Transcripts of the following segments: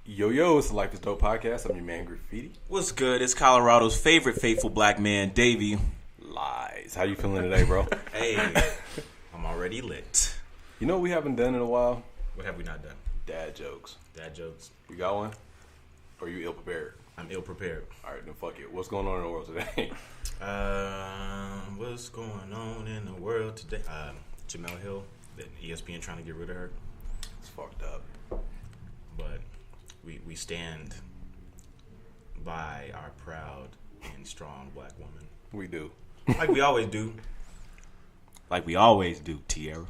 Yo, it's the Life is Dope podcast. I'm your man, Graffiti. What's good? It's Colorado's favorite faithful black man, Davey. Lies. How you feeling today, bro? Hey, I'm already lit. You know what we haven't done in a while? What have we not done? Dad jokes. Dad jokes. You got one? Or are you ill-prepared? I'm ill-prepared. All right, then fuck it. What's going on in the world today? What's going on in the world today? Jamel Hill, ESPN trying to get rid of her. It's fucked up. But we stand by our proud and strong black woman. We do. Like we always do. Like we always do, Tierra.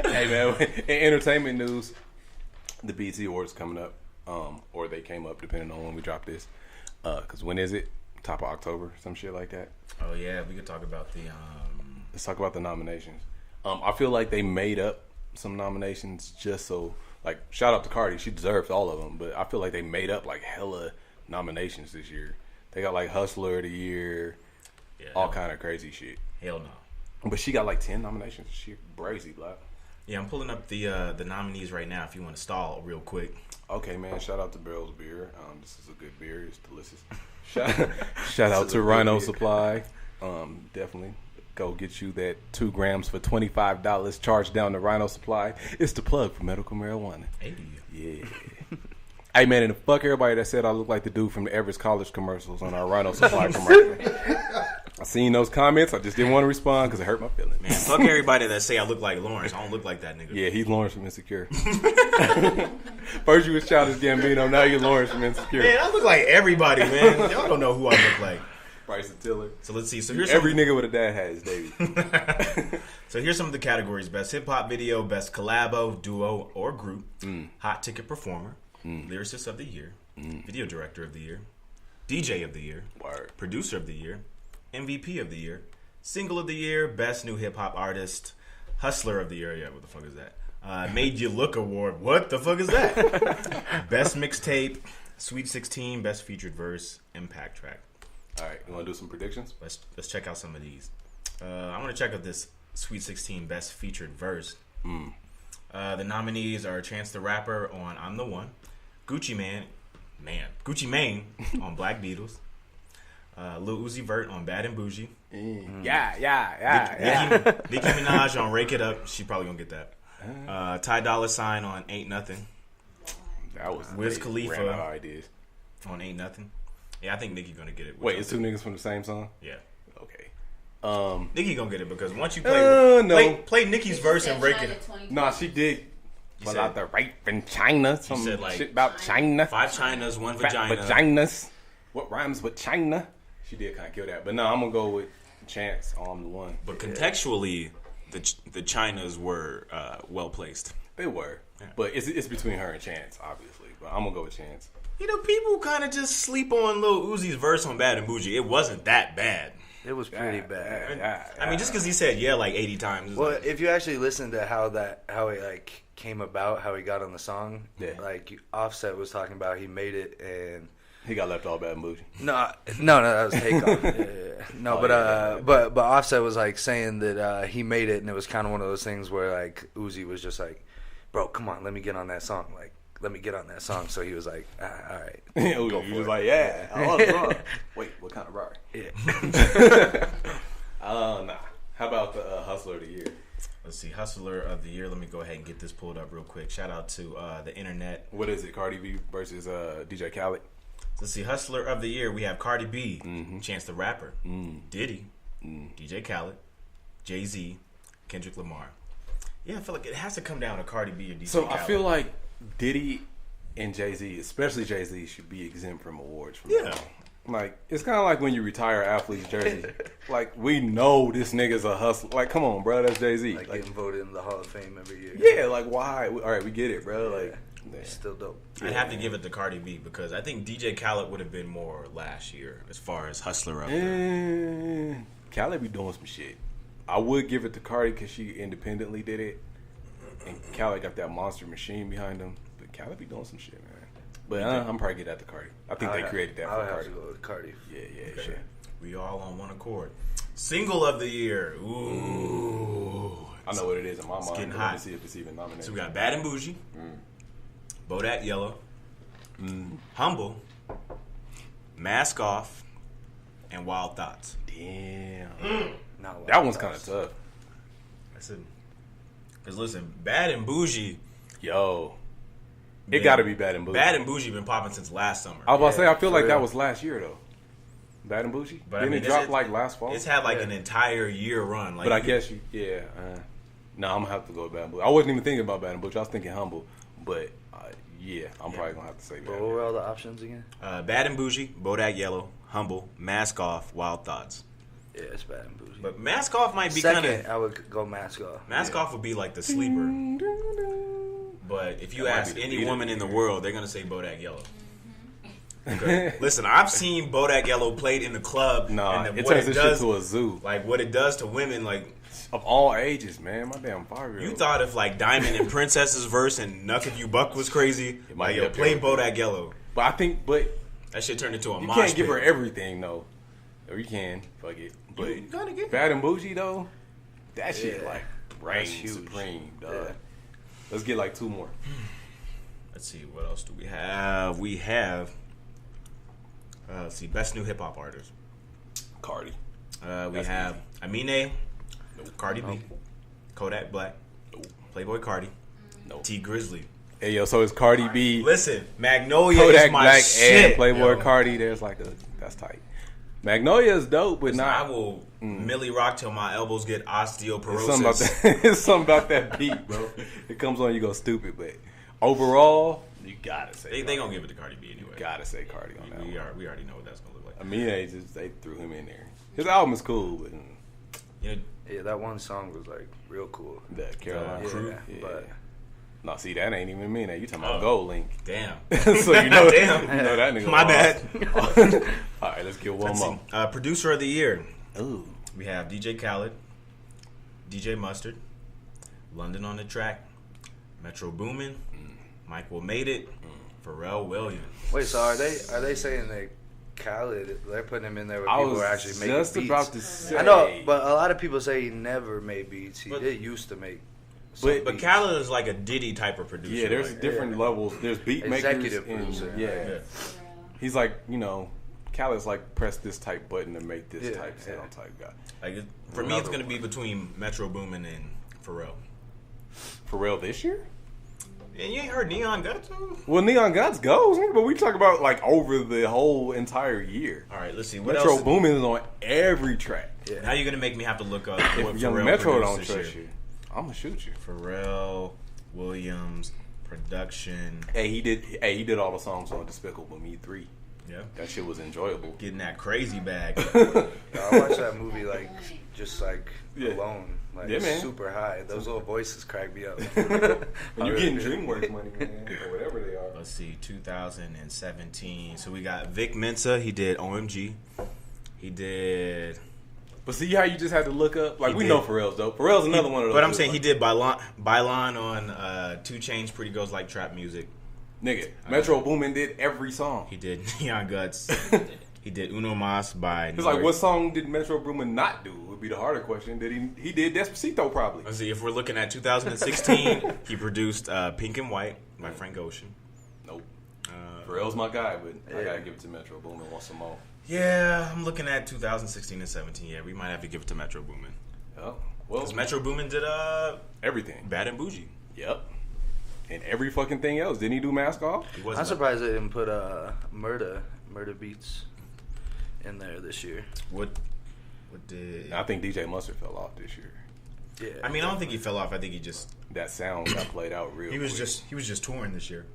Hey, man, in entertainment news, the BET Awards coming up. Or they came up, depending on when we drop this. Because when is it? Top of October, some shit like that. Oh, yeah, we could talk about the... Let's talk about the nominations. I feel like they made up some nominations just so... Like, shout out to Cardi. She deserves all of them. But I feel like they made up, like, hella nominations this year. They got, like, Hustler of the Year, all kind of crazy shit. Hell no. But she got, like, 10 nominations. She brazy, black. Yeah, I'm pulling up the nominees right now if you want to stall real quick. Okay, man. Shout out to Barrel's Beer. This is a good beer. It's delicious. Shout out to Rhino Supply. Definitely. Go get you that 2 grams for $25. Charge down to Rhino Supply. It's the plug for medical marijuana. Hey. Yeah. Hey, man, and fuck everybody that said I look like the dude from the Everest College commercials on our Rhino Supply commercial. I seen those comments. I just didn't want to respond because it hurt my feelings. Man, fuck everybody that say I look like Lawrence. I don't look like that nigga. Yeah, he's Lawrence from Insecure. First you was Childish Gambino, now you're Lawrence from Insecure. Man, I look like everybody, man. Y'all don't know who I look like. Bryson Tiller. So let's see. So here's every nigga with a dad hat is Davey. So here's some of the categories: best hip hop video, best collabo, duo, or group, hot ticket performer, lyricist of the year, video director of the year, DJ of the year, producer of the year, MVP of the year, single of the year, best new hip hop artist, hustler of the year. Yeah, what the fuck is that? Made You Look award. What the fuck is that? Best mixtape, Sweet 16, best featured verse, impact track. All right, you want to do some predictions? Let's check out some of these. I want to check out this Sweet 16 best featured verse. The nominees are Chance the Rapper on I'm the One, Gucci Mane on Black Beatles, Lil Uzi Vert on Bad and Bougie. Yeah. Nicki Minaj on Rake It Up. She probably gonna get that. Ty Dolla $ign on Ain't Nothing. That was Wiz Khalifa ideas on Ain't Nothing. Yeah, I think Nicki gonna get it. Wait, it's 2 niggas from the same song? Yeah. Okay. Nicki gonna get it because once you play Nicki's verse and Rake It. Nah, she did. But out the rape in China. Some said like shit about China. 5 Chinas, 1 vagina. Vaginas. What rhymes with China? She did kind of kill that. But no, I'm going to go with Chance on the One. But contextually, the Chinas were well placed. They were. Yeah. But it's between her and Chance, obviously. But I'm going to go with Chance. You know, people kind of just sleep on Lil Uzi's verse on Bad and Bougie. It wasn't that bad. It was pretty bad. I mean, just because he said like 80 times. Well, if you actually listen to how it like came about, how he got on the song, like Offset was talking about, he made it and he got left all Bad and Bougie. No, that was Takeoff. No, but Offset was like saying that he made it, and it was kind of one of those things where like Uzi was just like, "Bro, come on, let me get on that song." Like, let me get on that song. So he was like, all right. He was like, yeah. I love the Wait, what kind of bar? Yeah. Nah. How about the Hustler of the Year? Let's see. Hustler of the Year. Let me go ahead and get this pulled up real quick. Shout out to the internet. What is it? Cardi B versus DJ Khaled? Let's see. Hustler of the Year. We have Cardi B, Chance the Rapper, Diddy, DJ Khaled, Jay-Z, Kendrick Lamar. Yeah, I feel like it has to come down to Cardi B or DJ Khaled. I feel like Diddy and Jay-Z, especially Jay-Z, should be exempt from awards. Like, it's kind of like when you retire athlete's jersey. Like, we know this nigga's a hustler. Like, come on, bro, that's Jay-Z. Like getting voted in the Hall of Fame every year. Yeah, like, why? All right, we get it, bro. Like, it's still dope. I'd have to give it to Cardi B because I think DJ Khaled would have been more last year as far as hustler up there. Khaled be doing some shit. I would give it to Cardi because she independently did it. And Khaled got that monster machine behind him. But Khaled be doing some shit, man. But I'm probably get that to Cardi. I think they created that for Cardi. I'll have to go with Cardi. Yeah, sure. We all on one accord. Single of the year. Ooh. I know what it is in my mind. Getting hot. Let me see if it's even nominated. So we got Bad and Bougie, Bodak Yellow, Humble, Mask Off, and Wild Thoughts. Damn. Not That one's kind of tough. Listen, because listen, Bad and Bougie. Yo. It been- got to be Bad and Bougie. Bad and Bougie been popping since last summer. I was about to say, I feel for like that real. was last year, though. Bad and Bougie? But, I Didn't mean, it drop it's- like last fall? It's had like Yeah. an entire year run. Like, But I guess you, yeah. No, I'm going to have to go with Bad and Bougie. I wasn't even thinking about Bad and Bougie. I was thinking Humble. But, yeah, I'm probably going to have to say Bad. But what were all the options again? Bad and Bougie, Bodak Yellow, Humble, Mask Off, Wild Thoughts. Yeah, it's Bad and Bougie. But Mask Off might be Second, kind of. I would go Mask Off. Mask Off would be like the sleeper. But if you That might ask be the any beat of woman the in the year. world, they're gonna say Bodak Yellow. Okay. Listen, I've seen Bodak Yellow played in the club. Nah, and it what turns this shit to a zoo. like what it does to women. Like Of all ages, man. My damn 5-year-old. you thought if like Diamond and Princess's verse and Knuck If You Buck was crazy, might like be yo, up there play with Bodak Yellow. But I think, but That shit turned into a you mosh can't give pit. her everything, though. Or you can. Fuck it. But You gotta get- Bad and Bougie, though, that shit, Yeah. like, reigns huge. supreme, dog. Yeah. Let's get like 2 more. Let's see, what else do we have? We have let's see, best new hip hop artist. Cardi. We That's have Amine, Cardi B, Kodak Black, Nope. Playboy Cardi, Nope. T Grizzly. Hey, yo, so it's Cardi B, Listen, Magnolia Kodak is my Black, shit. and Playboy yo. Cardi. There's like that's tight. Magnolia is dope, but Listen, I not. will Millie rock till my elbows get It's osteoporosis. something about that. It's something about that beat, bro. It comes on, you go stupid, but overall, you gotta say. They Cardi. gonna give it to Cardi B anyway. Gotta say Cardi on that. We one. already know what that's gonna look like. I mean, they threw him in there. His album is cool, but You know, Yeah, that one song was like real cool. the Carolina Yeah, Crew. but No, see, that ain't even me. Now you talking about Oh. Gold Link. damn. So you know, Damn. you know that nigga. My lost. bad. All right, let's get one Let's more. see. Producer of the year. Ooh, We have DJ Khaled, DJ Mustard, London on the Track, Metro Boomin, Mike Will Made It, Pharrell Williams. wait, so are they saying that Khaled, they're putting him in there where I people was are actually making just beats? about to say. I know, but a lot of people say he never made beats. He But- did used to make. But- But Khaled is like a Diddy type of producer. yeah, there's like, different levels. There's beat makers. Executive and, producer. yeah. yeah. He's like, Khaled's like press this type button to make this Yeah, type yeah. sound type guy. Like for me, it's Another gonna be between Metro Boomin and Pharrell. Pharrell this year? And you ain't heard Neon Guts? Well, Neon Gods goes, nigga, but we talk about like over the whole entire year. All right, let's see. What Metro else? Boomin is on every track. Yeah. Now you're gonna make me have to look up what If Young Pharrell Metro produced don't this trust year. you, I'm gonna shoot you. Pharrell Williams production. Hey, he did all the songs on Despicable Me 3. Yeah, That shit was enjoyable. getting that crazy bag. I watched that movie like just like Yeah. alone, like Yeah, man. super high. Those little voices crack me up. When you getting DreamWorks money, man, or whatever they are. Let's see, 2017. So we got Vic Mensa. He did OMG. He did. But see how you just had to look up? Like, He we did. know Pharrell's dope. Pharrell's another one of those. But I'm dudes, saying he like, did Bylon on 2 Chainz. Pretty Girls Like Trap Music. Nigga, Metro Boomin did every song. He did Neon Guts. He did Uno Mas by. It's like, what song did Metro Boomin not do? Would be the harder question. Did he did Despacito probably? Let's see. If we're looking at 2016, he produced Pink and White by Frank Ocean. Nope. Pharrell's my guy, but I Yeah. gotta give it to Metro Boomin once some more. Yeah, I'm looking at 2016 and 17. Yeah, we might have to give it to Metro Boomin. Oh, well, Because Metro Boomin did everything. Bad and Bougie. Yep. And every fucking thing else. Didn't he do Mask Off? He I'm wasn't surprised they didn't put Murda Beats in there this year. What did? I think DJ Mustard fell off this year. Yeah, I mean, I don't think he fell off. I think he just That sound got played out real. he was quick. just touring this year.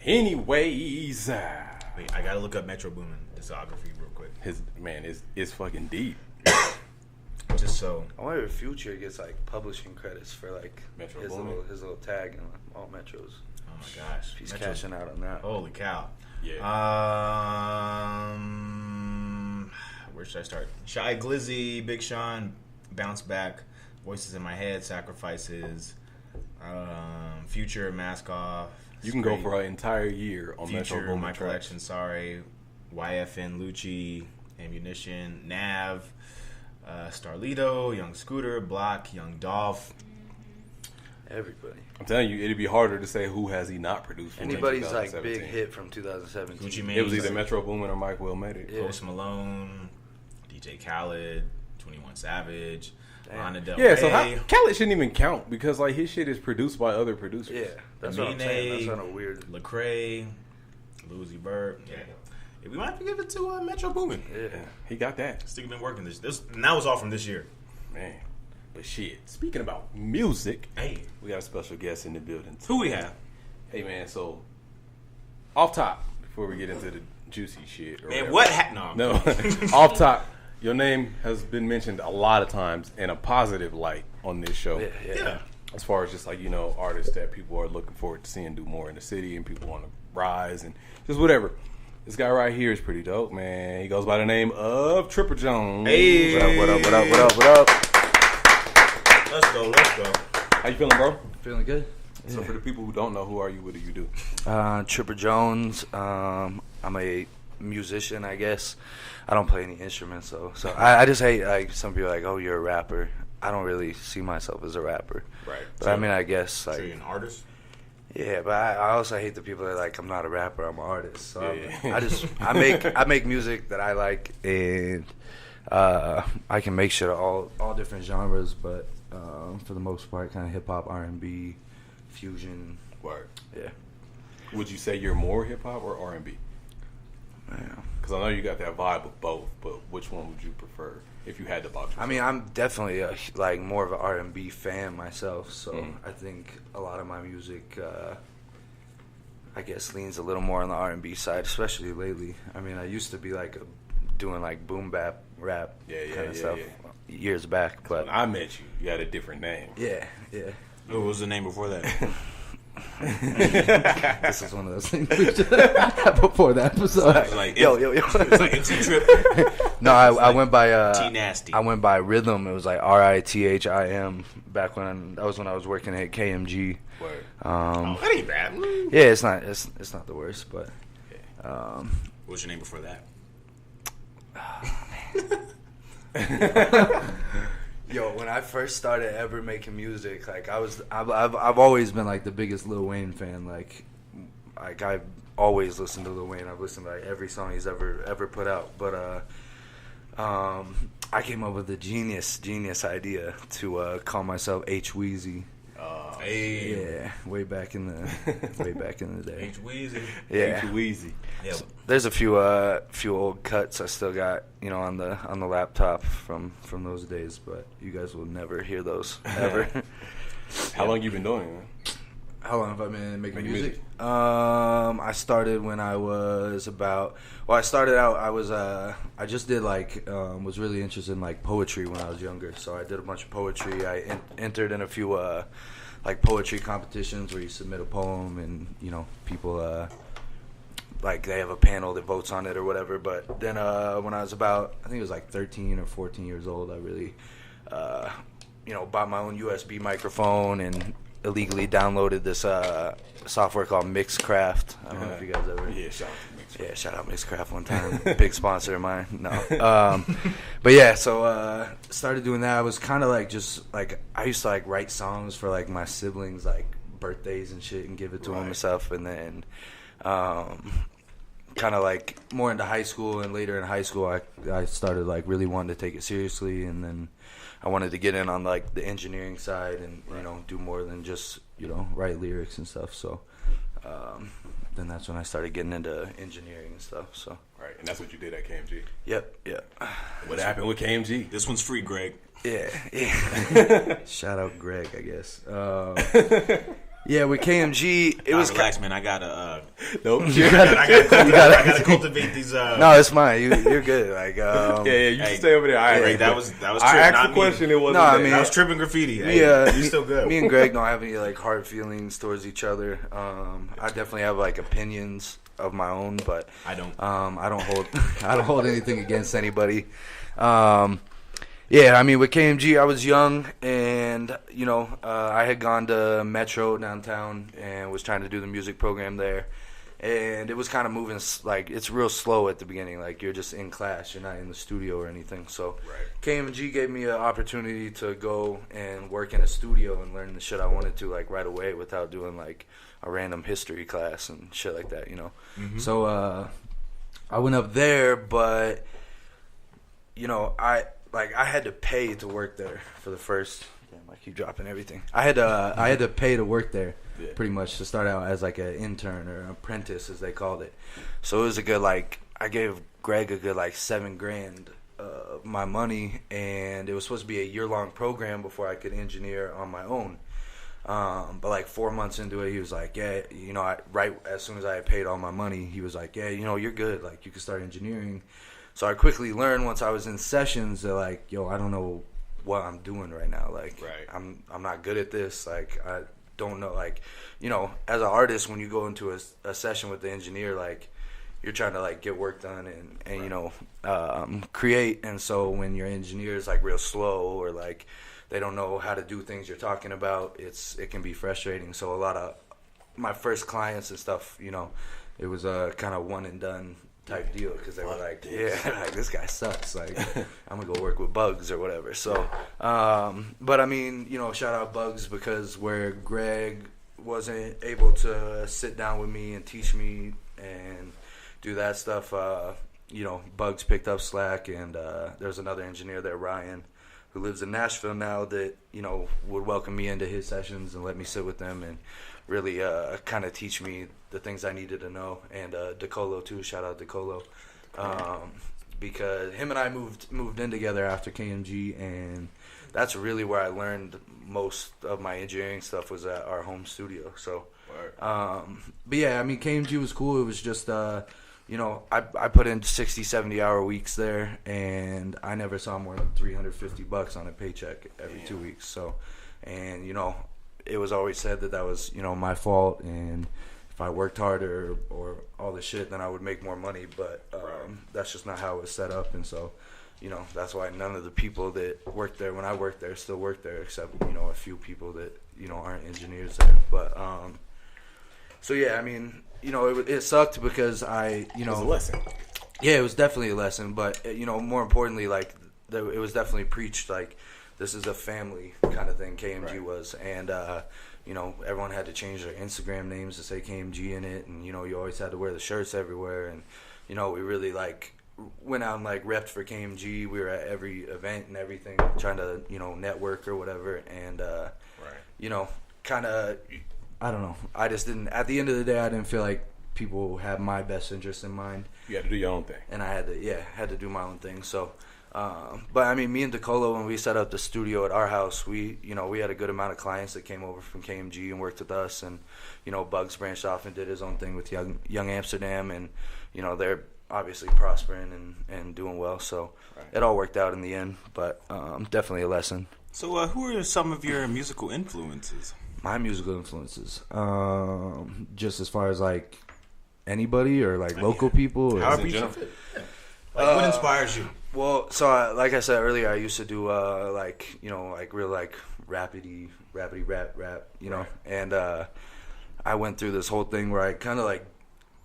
Anyways, Wait, I gotta look up Metro Boomin discography real quick, his man is fucking deep. just so. I wonder if Future gets like publishing credits for like Metro his Boomin? little tag and like, all Metros. Oh my gosh, He's Metro- cashing out on that. Holy cow! Yeah. Where should I start? Shy Glizzy, Big Sean, Bounce Back, Voices in My Head, Sacrifices, Future, Mask Off. You can go Straight, for an entire year on Metro Future, Boomin My tracks. Collection, sorry, YFN, Lucci, Ammunition, Nav, Starlito, Young Scooter, Block, Young Dolph. Everybody. I'm telling you, it'd be harder to say who has he not produced. For Anybody's like big hit from 2017. Gucci Mane. It was either Metro Boomin or Mike Will made it. Yeah. Post Malone, DJ Khaled, 21 Savage, Lana Del Yeah, Rey. so Khaled shouldn't even count because like his shit is produced by other producers. Yeah, that's what I'm saying. That's kind of weird. Lecrae, Lil Uzi Vert. Yeah. We might have to give it to Metro Boomin. Yeah, he got that. Still been working this, and that was all from this year. Man. But shit, speaking about music, Hey, we got a special guest in the building. who we have? Hey man, so off top before we get into the juicy shit. Or Man, whatever. what happened? No, off top. Your name has been mentioned a lot of times in a positive light on this show. Yeah. As far as just like, you know, artists that people are looking forward to seeing do more in the city and people want to rise and just whatever. This guy right here is pretty dope, man. He goes by the name of Tripper Jones. Hey. What up? What up? What up? What up? Let's go. How you feeling, bro? Feeling good. So for the people who don't know, who are you? What do you do? Tripper Jones. I'm a musician, I guess. I don't play any instruments, so I just hate like some people are like, oh, you're a rapper. I don't really see myself as a rapper. Right. But So- I mean, I guess like So you're an artist? yeah, but I also hate the people that are like, I'm not a rapper, I'm an artist. So Yeah. I make music that I like, and I can make shit of all different genres, but for the most part, kind of hip hop, R&B, fusion. Word. Yeah. Would you say you're more hip hop or R&B? Yeah. Because I know you got that vibe of both, but which one would you prefer if you had to box yourself? I mean, I'm definitely like more of an R&B fan myself, so I think a lot of my music, I guess, leans a little more on the R&B side, especially lately. I mean, I used to be like doing like boom bap rap kind of stuff years back, but when I met you, you had a different name. yeah. What was the name before that? This is one of those things we should have before the episode. Like yo. It's like MC Trip. No, I went by T Nasty. I went by Rhythm. It was like RITHIM back when that was when I was working at KMG. Word. That ain't bad. Yeah, it's not the worst, but What was your name before that? yo, when I first started ever making music, like I've always been like the biggest Lil Wayne fan. Like I've always listened to Lil Wayne. I've listened to like every song he's ever put out. But I came up with the genius idea to call myself H Weezy. Hey. Yeah, way back in the day. H Weezy. Yeah. Too easy. Yeah. There's a few old cuts I still got, you know, on the laptop from those days, but you guys will never hear those ever. How long you been doing it, man? How long have I been making music? music? I started when I was about. Well, I started out. I just did like was really interested in like poetry when I was younger. So I did a bunch of poetry. I entered in a few like poetry competitions where you submit a poem and you know people like they have a panel that votes on it or whatever. But then when I was about, I think it was like 13 or 14 years old, I really you know bought my own USB microphone and illegally downloaded this software called Mixcraft. I don't know if you guys ever. Yeah, shout out to Mixcraft. Yeah, shout out Mixcraft one time. Big sponsor of mine. No. But yeah, so started doing that. I was kind of like just like I used to like write songs for like my siblings like birthdays and shit and give it to them and stuff. And then kind of like more into high school and later in high school I started like really wanting to take it seriously and then I wanted to get in on like the engineering side and you know do more than just you know write lyrics and stuff. So then that's when I started getting into engineering and stuff. So Right, and that's what you did at KMG. yep. What happened with KMG? This one's free, Greg. Yeah. Shout out Greg, I guess. Yeah, with KMG, it was relax, man. I gotta. Nope. I gotta cultivate these. No, it's mine. You're good. Like, Yeah, you can stay over there. All right, Greg, that was. I Trip, asked not the question. Me. It wasn't. No, I that. mean- That was tripping graffiti. Yeah, you still good. Me and Greg don't have any like hard feelings towards each other. I definitely have like opinions of my own, but I don't. I don't hold anything against anybody. Yeah, I mean with KMG, I was young, and you know, I had gone to Metro downtown and was trying to do the music program there, And it was kind of moving, like, it's real slow at the beginning. Like, you're just in class. You're not in the studio or anything. So KMG gave me an opportunity to go and work in a studio and learn the shit I wanted to, like, right away without doing, like, a random history class and shit like that, you know. So I went up there, but, you know, I had to pay to work there for the first... Damn, I keep dropping everything. I had to pay to work there. Yeah. Pretty much to start out as like an intern or an apprentice as they called it. So it was a good, like, I gave Greg a good like $7,000 of my money, and it was supposed to be a year-long program before I could engineer on my own. But like 4 months into it, he was like, yeah, you know, right as soon as I had paid all my money, he was like, yeah, you know, you're good, like you can start engineering. So I quickly learned once I was in sessions that, like, yo, I don't know what I'm doing right now. Like, I'm not good at this. Like, I don't know, like, you know, as an artist, when you go into a session with the engineer, like, you're trying to like get work done and you know, create. And so when your engineer is like real slow or like they don't know how to do things you're talking about, it can be frustrating. So a lot of my first clients and stuff, you know, it was a kind of one and done type deal because they were like, yeah, like, this guy sucks, like I'm gonna go work with Bugs or whatever. So but I mean, you know, shout out Bugs, because where Greg wasn't able to sit down with me and teach me and do that stuff, you know, Bugs picked up slack, and there's another engineer there, Ryan, who lives in Nashville now, that, you know, would welcome me into his sessions and let me sit with them and really kind of teach me the things I needed to know. And DeColo too, shout out DeColo, because him and I moved in together after KMG, and that's really where I learned most of my engineering stuff, was at our home studio. So, but yeah, I mean, KMG was cool. It was just, you know, I put in 60, 70-hour weeks there, and I never saw more than $350 on a paycheck every 2 weeks. So, and, you know, it was always said that was, you know, my fault, and if I worked harder or all the shit, then I would make more money. But that's just not how it was set up. And so, you know, that's why none of the people that worked there when I worked there still work there, except, you know, a few people that, you know, aren't engineers there. But so yeah, I mean, you know, it sucked because you know, it was a lesson. Yeah, it was definitely a lesson. But, you know, more importantly, like, it was definitely preached, like, this is a family kind of thing, KMG was. And, you know, everyone had to change their Instagram names to say KMG in it. And, you know, you always had to wear the shirts everywhere. And, you know, we really, like, went out and, like, repped for KMG. We were at every event and everything, trying to, you know, network or whatever. And, you know, kind of, I don't know. I just didn't, at the end of the day, I didn't feel like people had my best interest in mind. You had to do your own thing. And I had to do my own thing. So, but I mean, me and DeColo, when we set up the studio at our house, we had a good amount of clients that came over from KMG and worked with us. And, you know, Bugs branched off and did his own thing with Young Amsterdam. And, you know, they're obviously prospering and doing well. So it all worked out in the end, but definitely a lesson. So who are some of your musical influences? My musical influences, just as far as like anybody or like local people, or however you fit. Like, what inspires you? Well, so like I said earlier, I used to do like, you know, like real like rapidy rap, you know, and I went through this whole thing where I kind of like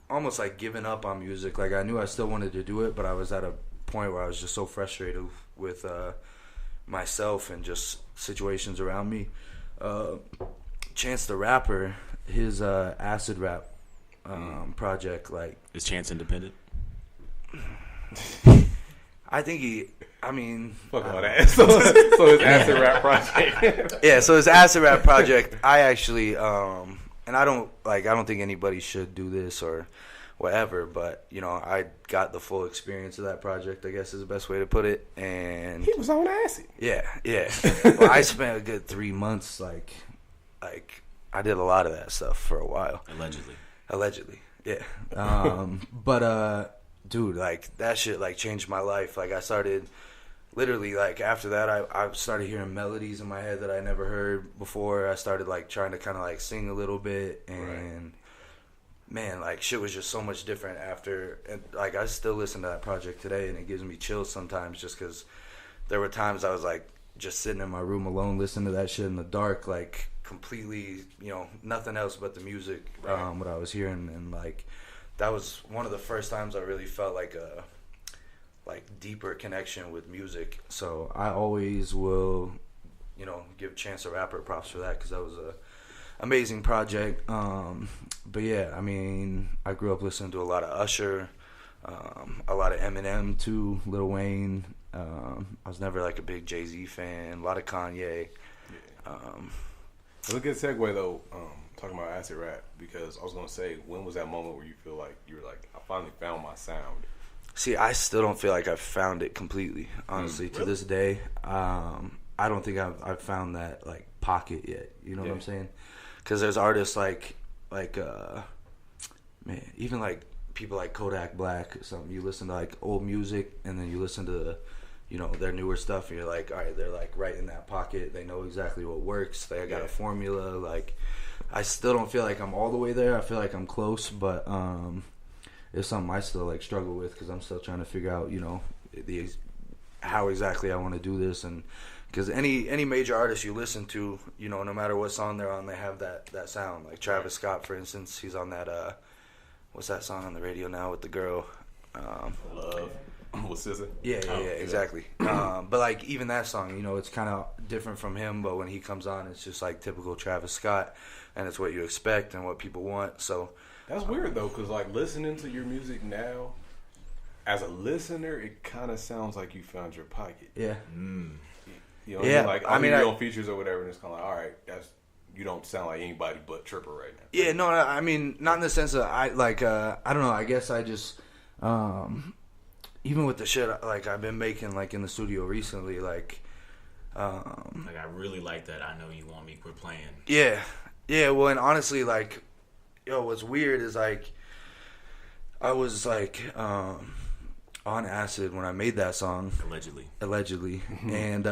almost like giving up on music. Like, I knew I still wanted to do it, but I was at a point where I was just so frustrated with myself and just situations around me. Chance the Rapper, his acid rap project, like, is Chance independent? I think fuck all that. So his acid rap project. Yeah, so his acid rap project, I actually and I don't think anybody should do this or whatever, but, you know, I got the full experience of that project, I guess is the best way to put it. And he was on acid. Yeah. Well, I spent a good 3 months, like I did a lot of that stuff for a while. Allegedly, yeah. But dude, like, that shit like changed my life. Like, I started literally, like, after that, I started hearing melodies in my head that I never heard before. I started like trying to kind of like sing a little bit, and man, like, shit was just so much different after. And like, I still listen to that project today, and it gives me chills sometimes, just because there were times I was like just sitting in my room alone listening to that shit in the dark, like completely, you know, nothing else but the music, what I was hearing, and like, that was one of the first times I really felt like a deeper connection with music. So I always will, give Chance the Rapper props for that, because that was a amazing project. But yeah, I mean, I grew up listening to a lot of Usher, a lot of Eminem too, Lil Wayne. I was never like a big Jay-Z fan. A lot of Kanye. Yeah. It's a good segue though, talking about acid rap, because I was gonna say, when was that moment where you feel like you were like, I finally found my sound? See, I still don't feel like I've found it completely, honestly. To this day, I don't think I've found that like pocket yet. You know what I'm saying? Because there's artists like man, even like people like Kodak Black or something. You listen to like old music, and then you listen to their newer stuff, and you're like, all right, they're like right in that pocket. They know exactly what works. They got a formula. Like, I still don't feel like I'm all the way there. I feel like I'm close, but it's something I still like struggle with, because I'm still trying to figure out how exactly I want to do this. And because any major artist you listen to, no matter what song they're on, they have that sound. Like Travis Scott, for instance, he's on that what's that song on the radio now with the girl? Love. With SZA? Yeah, exactly. But like even that song, it's kind of different from him, but when he comes on, it's just like typical Travis Scott, and it's what you expect and what people want. So that's weird though, because like listening to your music now, as a listener, it kind of sounds like you found your pocket. Yeah. What I mean? Like, I mean, your own features or whatever, and it's kind of like, all right, you don't sound like anybody but Tripper right now. Yeah, no, I mean, not in the sense that I don't know, I guess I just, even with the shit, like, I've been making, like, in the studio recently, like, like, I really like that I Know You Want Me, Quit Playing. Yeah, well, and honestly, like, what's weird is, like, I was, like, on acid when I made that song. Allegedly. And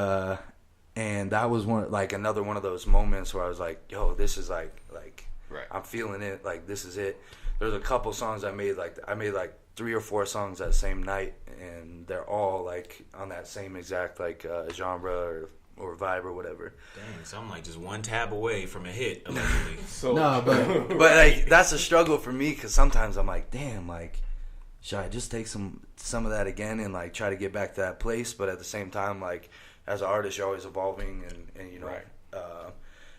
that was another one of those moments where I was like, yo, this is like right. I'm feeling it, like this is it. There's a couple songs I made like 3 or 4 songs that same night, and they're all like on that same exact like genre or vibe or whatever. Dang, so I'm like just one tab away from a hit, allegedly. No, but like that's a struggle for me, because sometimes I'm like, damn, like, should I just take some of that again and like try to get back to that place? But at the same time, like, as an artist, you're always evolving, and right.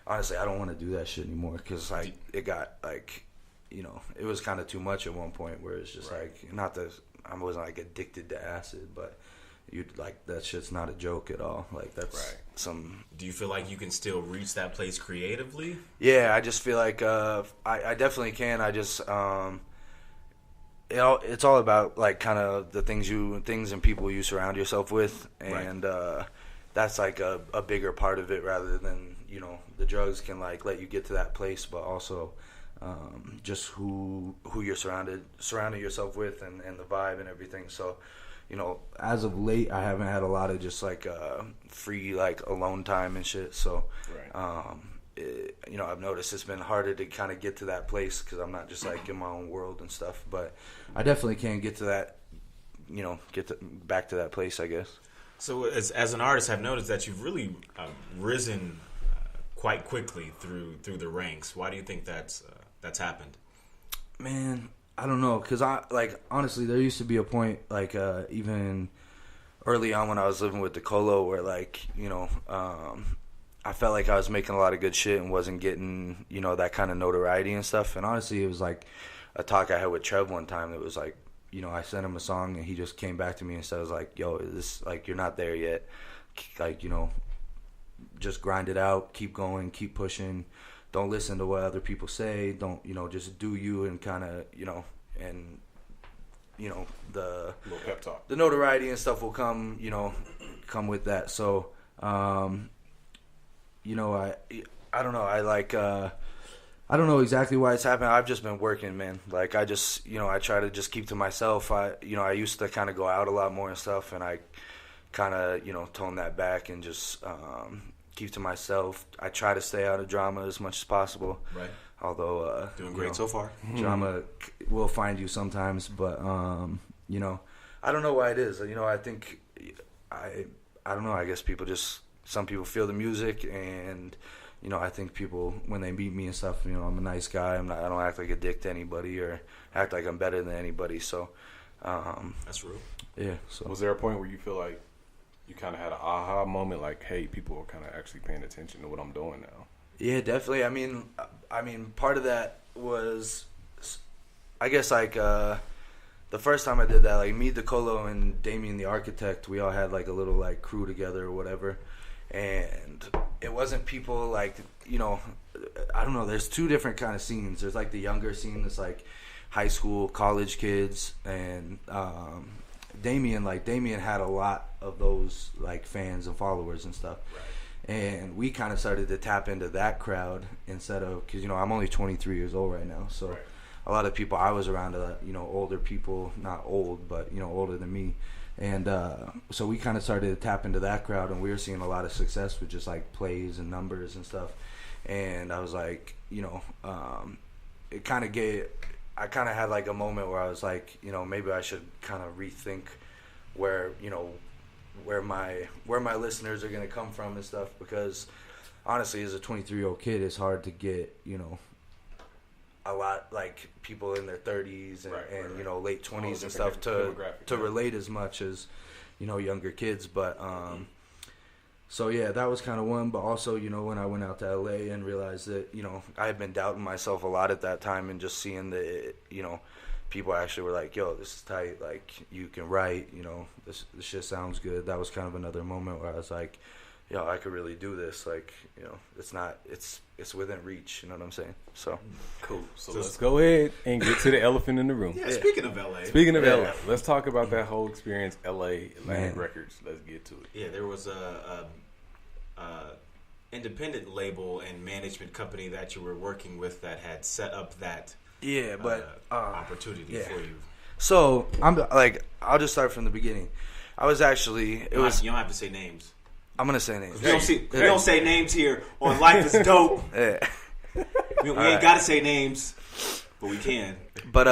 Honestly, I don't want to do that shit anymore, because like it got like, it was kind of too much at one point, where it's just like, not that I wasn't like addicted to acid, but you'd like, that shit's not a joke at all. Like, that's some. Do you feel like you can still reach that place creatively? Yeah, I just feel like I definitely can. I just it's all about like kind of the things and people you surround yourself with, and that's like a bigger part of it, rather than the drugs can like let you get to that place, but also just who you're surrounding yourself with, and the vibe and everything. So as of late, I haven't had a lot of just like free like alone time and shit. So I've noticed it's been harder to kind of get to that place, because I'm not just like in my own world and stuff. But I definitely can get to that, back to that place, I guess. So as an artist, I've noticed that you've really risen quite quickly through the ranks. Why do you think that's happened? Man, I don't know, because honestly, there used to be a point like even early on when I was living with DeColo, where like I felt like I was making a lot of good shit and wasn't getting that kind of notoriety and stuff. And honestly, it was like a talk I had with Trev one time that was like, I sent him a song and he just came back to me and said, I was like, yo, this, like, you're not there yet. Like, just grind it out, keep going, keep pushing. Don't listen to what other people say. Don't, just do you, and kind of, and, the little pep talk. The notoriety and stuff will come, come with that. So, I don't know. I don't know exactly why it's happened. I've just been working, man. Like, I just, I try to just keep to myself. I used to kind of go out a lot more and stuff, and I kind of, tone that back and just keep to myself. I try to stay out of drama as much as possible. Right. Although, doing great so far. Drama will find you sometimes, but, I don't know why it is. I think, I don't know. I guess some people feel the music, and you know, I think people, when they meet me and stuff, you know, I'm a nice guy. I don't act like a dick to anybody or act like I'm better than anybody. So, that's real. Yeah. So was there a point where you feel like you kind of had an aha moment, like, hey, people are kind of actually paying attention to what I'm doing now? Yeah, definitely. I mean, part of that was, I guess, like, the first time I did that, like, me, DeColo, and Damien the architect, we all had, like, a little, like, crew together or whatever. And it wasn't people, like, you know, I don't know, there's two different kind of scenes. There's, like, the younger scene that's, like, high school, college kids, and Damien had a lot of those, like, fans and followers and stuff. Right. And we kind of started to tap into that crowd instead of, because, you know, I'm only 23 years old right now. So a lot of people I was around, you know, older people, not old, but, you know, older than me. And so we kind of started to tap into that crowd, and we were seeing a lot of success with just, like, plays and numbers and stuff. And I was like, you know, it kind of I kind of had, like, a moment where I was like, you know, maybe I should kind of rethink where, you know, where my listeners are going to come from and stuff, because honestly, as a 23-year-old kid, it's hard to get, you know, a lot, like, people in their 30s and you know, late 20s and stuff to relate as much as, you know, younger kids. But so yeah, that was kind of one. But also, you know, when I went out to LA and realized that, you know, I had been doubting myself a lot at that time, and just seeing that, you know, people actually were like, yo, this is tight, like, you can write, you know, this shit sounds good. That was kind of another moment where I was like, yo, I could really do this. Like, you know, it's within reach, you know what I'm saying? So cool. So let's go ahead and get to the elephant in the room. Yeah, speaking of LA, let's talk about that whole experience, Atlantic Records. Let's get to it. Yeah, there was a independent label and management company that you were working with that had set up that opportunity for you. So I'll just start from the beginning. I was actually you don't have to say names. I'm gonna say names. We don't say names here on Life is Dope. Yeah. We ain't gotta say names, but we can. But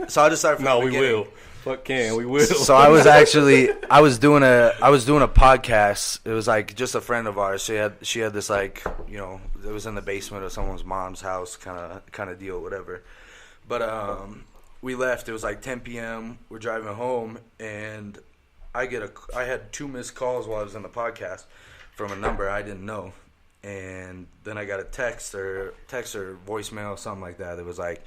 so I'll just start from the beginning. We will. Fuck can, we will. So I was doing a podcast. It was like just a friend of ours. She had this, like, you know, it was in the basement of someone's mom's house kind of deal, whatever. But we left. It was like 10 p.m. We're driving home, and I had 2 missed calls while I was in the podcast from a number I didn't know. And then I got a text or voicemail, something like that. It was like,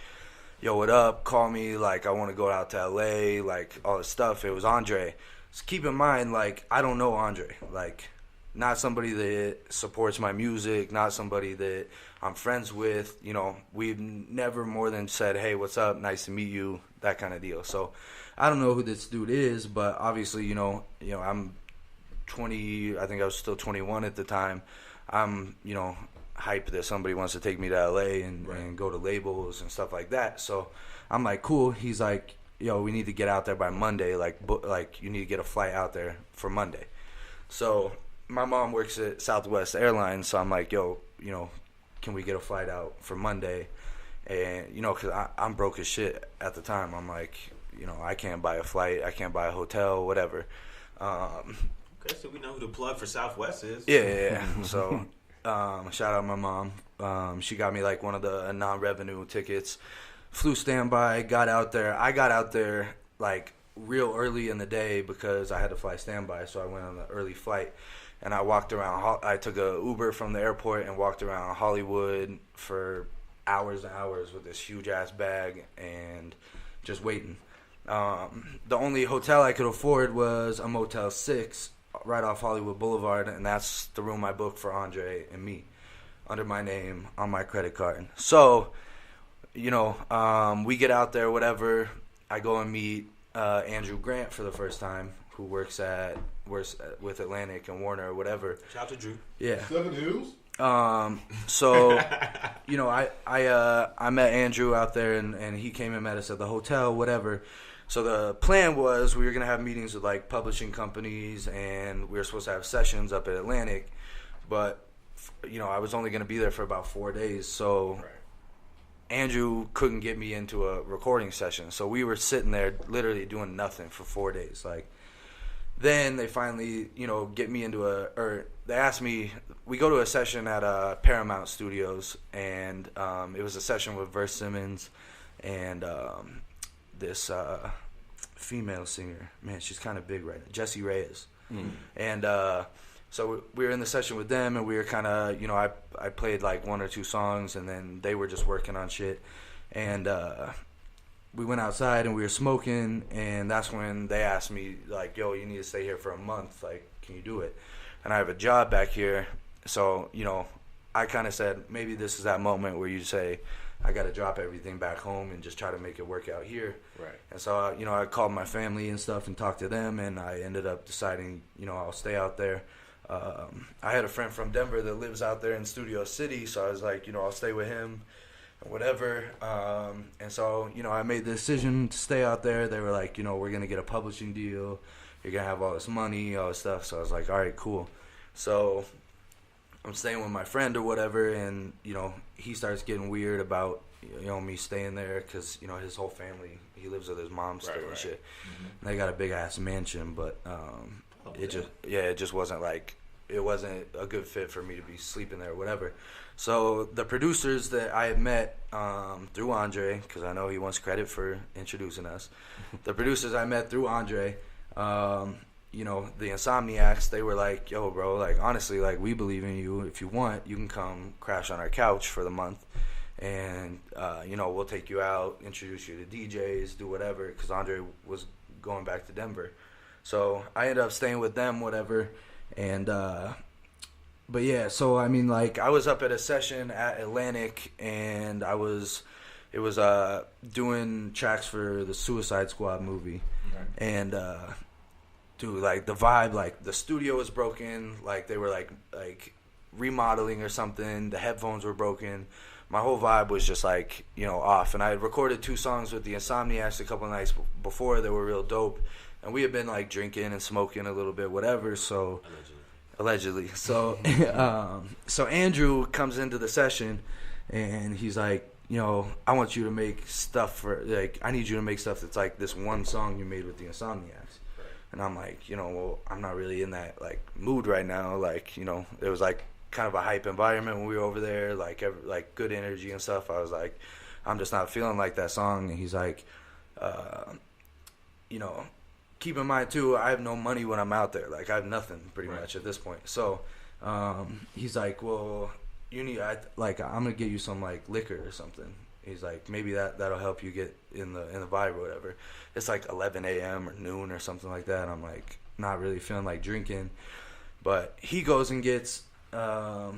yo, what up? Call me. Like, I want to go out to LA, like, all this stuff. It was Andre. So keep in mind, like, I don't know Andre. Like, not somebody that supports my music, not somebody that I'm friends with. You know, we've never more than said, hey, what's up? Nice to meet you, that kind of deal. So I don't know who this dude is, but obviously, you know, I'm 20. I think I was still 21 at the time. I'm, you know, hyped that somebody wants to take me to LA and go to labels and stuff like that. So I'm like, cool. He's like, yo, we need to get out there by Monday. Like you need to get a flight out there for Monday. So my mom works at Southwest Airlines, so I'm like, yo, you know, can we get a flight out for Monday? And, you know, because I'm broke as shit at the time. I'm like, you know, I can't buy a flight, I can't buy a hotel, whatever. Okay, so we know who the plug for Southwest is. Yeah. So shout out my mom. She got me, like, one of the non-revenue tickets. Flew standby, got out there. I got out there, like, real early in the day because I had to fly standby, so I went on the early flight. And I walked around. I took a Uber from the airport and walked around Hollywood for hours and hours with this huge-ass bag and just waiting. The only hotel I could afford was a Motel 6 right off Hollywood Boulevard, and that's the room I booked for Andre and me under my name on my credit card. So, you know, we get out there, whatever. I go and meet Andrew Grant for the first time, who works with Atlantic and Warner or whatever. Shout out to Drew. Yeah. 7 News. So, you know, I met Andrew out there, and he came and met us at the hotel, whatever. So the plan was we were going to have meetings with, like, publishing companies, and we were supposed to have sessions up at Atlantic. But, you know, I was only going to be there for about 4 days. So Andrew couldn't get me into a recording session. So we were sitting there literally doing nothing for 4 days. Like, then they finally, get me into or they asked me, we go to a session at Paramount Studios, and it was a session with Verse Simmons and this female singer. Man, she's kind of big right now, Jessie Reyes. And so we were in the session with them, and we were kind of, I played like one or two songs, and then they were just working on shit. And we went outside and we were smoking, and that's when they asked me, like, yo, you need to stay here for a month. Like, can you do it? And I have a job back here. So, I kind of said, maybe this is that moment where you say, I got to drop everything back home and just try to make it work out here. Right. And so, I called my family and stuff and talked to them, and I ended up deciding, I'll stay out there. I had a friend from Denver that lives out there in Studio City, so I was like, I'll stay with him. Whatever, and so, I made the decision to stay out there. They were like, we're going to get a publishing deal. You're going to have all this money, all this stuff. So I was like, all right, cool. So I'm staying with my friend or whatever, and, he starts getting weird about, me staying there because, his whole family, he lives with his mom still and shit. And they got a big-ass mansion, but it just wasn't like, it wasn't a good fit for me to be sleeping there or whatever. So the producers that I had met through Andre, because I know he wants credit for introducing us, the producers I met through Andre, the Insomniacs, they were like, yo, bro, like, honestly, like, we believe in you. If you want, you can come crash on our couch for the month, and, we'll take you out, introduce you to DJs, do whatever, because Andre was going back to Denver. So I ended up staying with them, whatever, and but yeah, so I mean, like, I was up at a session at Atlantic, and it was doing tracks for the Suicide Squad movie. And dude, like, the vibe, like, the studio was broken, like, they were like remodeling or something, the headphones were broken, my whole vibe was just like, off. And I had recorded 2 songs with the Insomniacs a couple nights before that were real dope, and we had been like drinking and smoking a little bit, whatever. So allegedly. So so Andrew comes into the session, and he's like, I want you to make stuff for, like, I need you to make stuff that's like this one song you made with the Insomniacs. And I'm like, well, I'm not really in that, like, mood right now. Like, it was like kind of a hype environment when we were over there, like good energy and stuff. I was like, I'm just not feeling like that song. And he's like, keep in mind too, I have no money when I'm out there. Like, I have nothing pretty much at this point. So he's like, well, I'm gonna get you some like liquor or something. He's like, maybe that'll help you get in the vibe or whatever. It's like 11 a.m. or noon or something like that. I'm like, not really feeling like drinking, but he goes and gets a